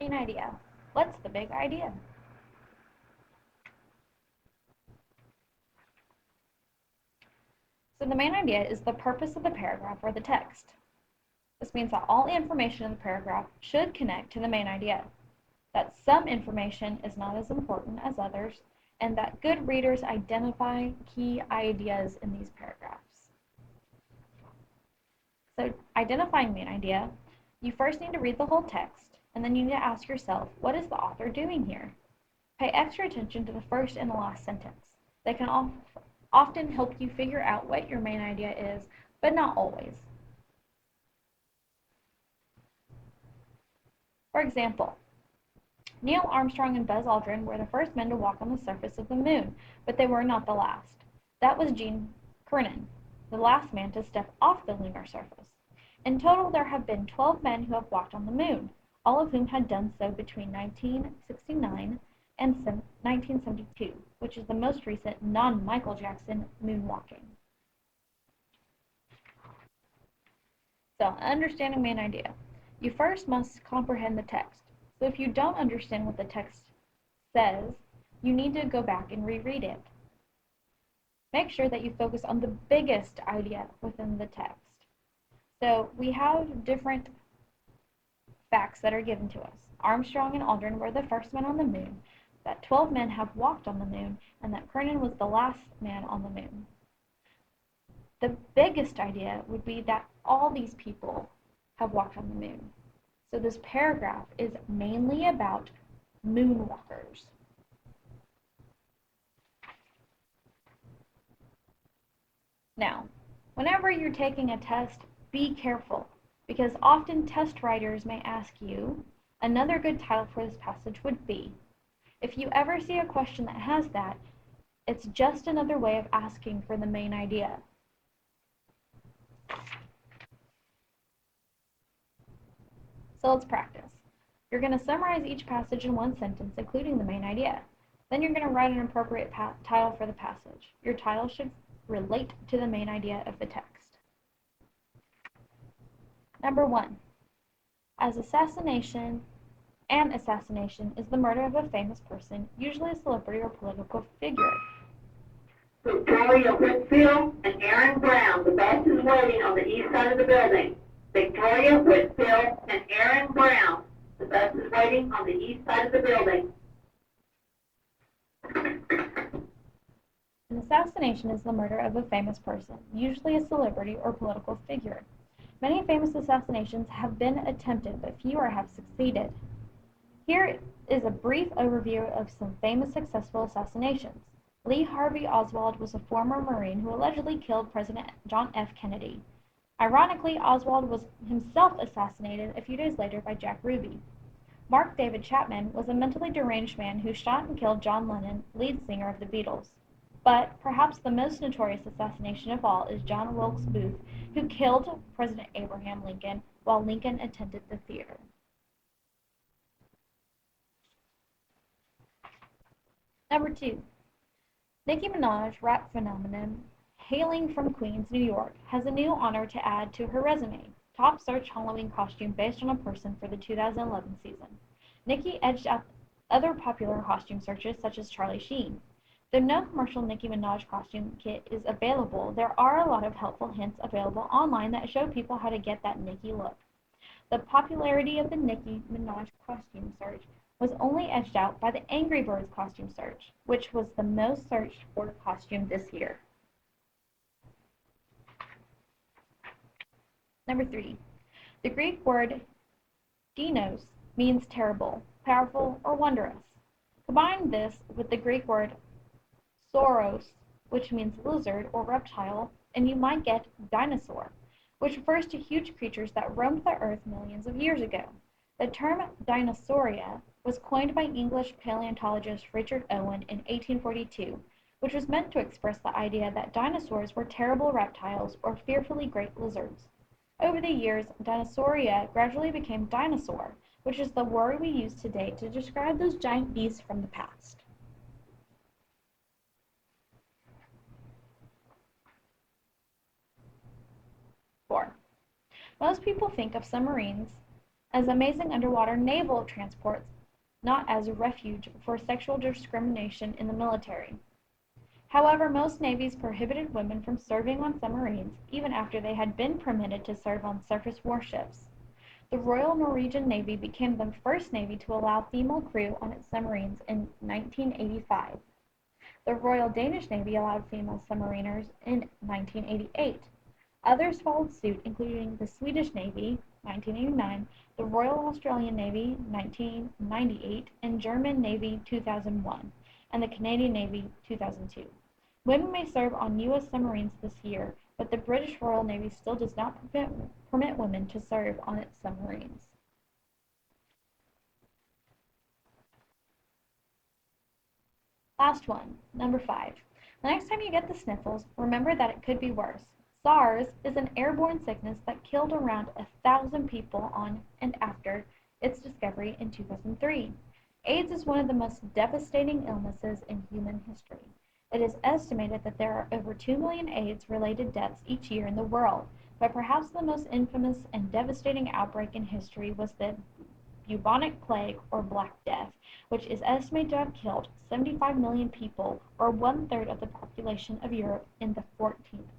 Main idea. What's the big idea? So the main idea is the purpose of the paragraph or the text. This means that all the information in the paragraph should connect to the main idea, that some information is not as important as others, and that good readers identify key ideas in these paragraphs. So identifying main idea, you first need to read the whole text, and then you need to ask yourself, what is the author doing here? Pay extra attention to the first and the last sentence. They can often help you figure out what your main idea is, but not always. For example, Neil Armstrong and Buzz Aldrin were the first men to walk on the surface of the moon, but they were not the last. That was Gene Cernan, the last man to step off the lunar surface. In total, there have been 12 men who have walked on the moon, all of whom had done so between 1969 and 1972, which is the most recent non-Michael Jackson moonwalking. So, understanding main idea. You first must comprehend the text. So if you don't understand what the text says, you need to go back and reread it. Make sure that you focus on the biggest idea within the text. So we have different facts that are given to us. Armstrong and Aldrin were the first men on the moon, that 12 men have walked on the moon, and that Cernan was the last man on the moon. The biggest idea would be that all these people have walked on the moon. So this paragraph is mainly about moonwalkers. Now, whenever you're taking a test, be careful, because often test writers may ask you, another good title for this passage would be. If you ever see a question that has that, it's just another way of asking for the main idea. So let's practice. You're going to summarize each passage in one sentence, including the main idea. Then you're going to write an appropriate title for the passage. Your title should relate to the main idea of the text. Number 1. An assassination is the murder of a famous person, usually a celebrity or political figure. Victoria Whitfield and Aaron Brown. The bus is waiting on the east side of the building. Victoria Whitfield and Aaron Brown. The bus is waiting on the east side of the building. An assassination is the murder of a famous person, usually a celebrity or political figure. Many famous assassinations have been attempted, but fewer have succeeded. Here is a brief overview of some famous successful assassinations. Lee Harvey Oswald was a former Marine who allegedly killed President John F. Kennedy. Ironically, Oswald was himself assassinated a few days later by Jack Ruby. Mark David Chapman was a mentally deranged man who shot and killed John Lennon, lead singer of the Beatles. But perhaps the most notorious assassination of all is John Wilkes Booth, who killed President Abraham Lincoln while Lincoln attended the theater. Number 2. Nicki Minaj, rap phenomenon, hailing from Queens, New York, has a new honor to add to her resume: top search Halloween costume based on a person for the 2011 season. Nicki edged out other popular costume searches such as Charlie Sheen. Though no commercial Nicki Minaj costume kit is available, there are a lot of helpful hints available online that show people how to get that Nicki look. The popularity of the Nicki Minaj costume search was only edged out by the Angry Birds costume search, which was the most searched for costume this year. Number 3. The Greek word dinos means terrible, powerful, or wondrous. Combine this with the Greek word sauros, which means lizard or reptile, and you might get dinosaur, which refers to huge creatures that roamed the earth millions of years ago. The term dinosauria was coined by English paleontologist Richard Owen in 1842, which was meant to express the idea that dinosaurs were terrible reptiles or fearfully great lizards. Over the years, dinosauria gradually became dinosaur, which is the word we use today to describe those giant beasts from the past. Four. Most people think of submarines as amazing underwater naval transports, not as a refuge for sexual discrimination in the military. However, most navies prohibited women from serving on submarines even after they had been permitted to serve on surface warships. The Royal Norwegian Navy became the first navy to allow female crew on its submarines in 1985. The Royal Danish Navy allowed female submariners in 1988. Others followed suit, including the Swedish Navy (1989), the Royal Australian Navy (1998), and German Navy (2001), and the Canadian Navy (2002). Women may serve on U.S. submarines this year, but the British Royal Navy still does not permit women to serve on its submarines. Last one, number 5. The next time you get the sniffles, remember that it could be worse. SARS is an airborne sickness that killed around 1,000 people on and after its discovery in 2003. AIDS is one of the most devastating illnesses in human history. It is estimated that there are over 2 million AIDS-related deaths each year in the world, but perhaps the most infamous and devastating outbreak in history was the bubonic plague or Black Death, which is estimated to have killed 75 million people or one-third of the population of Europe in the 14th